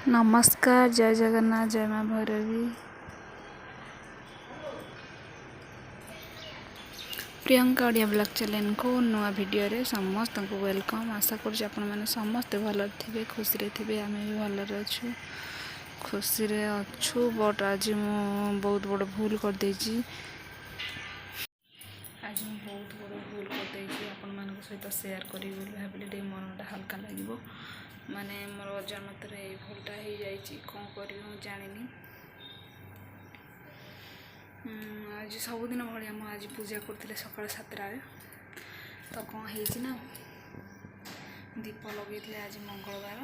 नमस्कार जय जगन्नाथ जय माँ भैरवी। प्रियंका ओडिया ब्लॉग चैनल को नुआ वीडियो रे समस्त को वेलकम। आशा कर आपण मैंने समस्ते भल थे खुशी रे थे आम भी भलरे अच्छु खुशी रे अच्छु। बट आज मु बहुत बड़ भूल कर देछि। आज मु बहुत बड़ भूल कर देछि आपण मान सहित शेयर करी भाविले मनटा हल्का लगे। माने मोर अजानत रे भूलटा हो जाइए कौन कर जानी। आज सबुदिन भाया मुझे आज पूजा करुले सका 7टार तो कौन है दीप लगे आज मंगलवार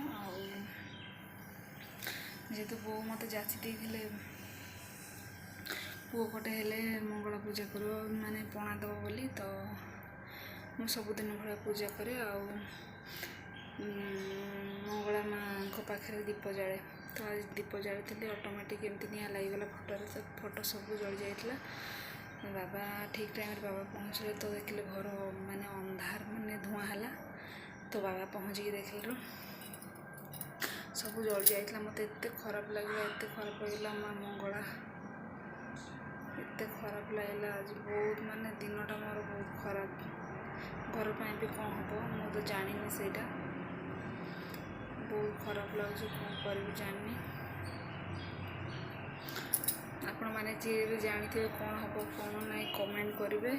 जेहेतु बो मत जाची देते पुओ पटे हेले मंगला पूजा कर माने पणा दब बोली तो मु सबुदिन भाया पूजा करे मंगला माँ पाखे दीप जाए तो आज दीप जाती ऑटोमेटिक एमती निआ लगिगला फोटो सब जली जाइए। बाबा ठीक टाइम बाबा पहुँचले तो देखिले घर माने अंधार माने धुआं है तो बाबा पहुँचिक देखल सब जली जाइए। मत एत खराब लगे एत खराब लगे माँ मंगला एत खराब लगे आज बहुत माने दिनटा मोर बहुत खराब घर पर भी कौन हम मु तो जानी सेटा बहुत खराब लगे कौन कर जानी। आपण मैंने जी भी जानी थे कौन हम कौन ना कमेंट करेंगे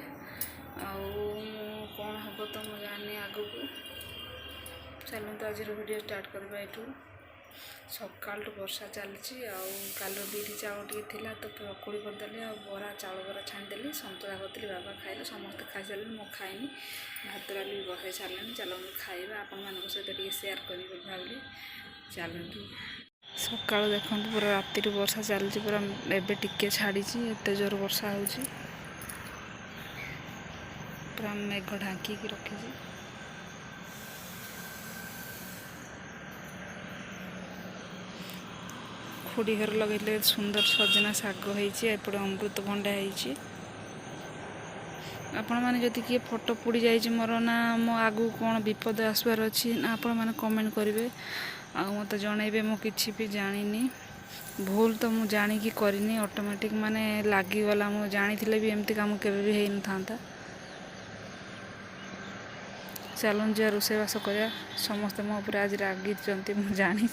कौन हम तो मुझे जानी आग को। चलते आज वीडियो स्टार्ट करवा ये सका वर्षा चलती काल बिरी चाउल टे तो पकड़ी करदेली बरा चाउल बरा छाणीदेली सतुला करती बाबा खाइले समस्त खाई सारे मु खाइनी भात डाली बसई सारे चलो खाइबा आपण मान सहित सेयार करी भाविली। चलती सका देखते पूरा राति वर्षा चलती पूरा एबे टिके छाड़ी एत जोर वर्षा हो पूरा मेघ ढांकी रखी। खुड़ी घर लगे सुंदर सजना शाग होपटे अमृतभंडा हो। आपण मैंने जदि किए फोटो पुड़ी जाइए मोर ना मो आगू कौन विपद आसबार अच्छी ना आपण मैंने कमेंट करेंगे मत जनइबे मु किसी भी जानी भूल तो मु जाणी करनी ऑटोमेटिक माने लगिगला मु जानी भी एमती काम केवे भी हो न था। चलन जा रोषेबास कर समस्ते मो आज रागी जानी।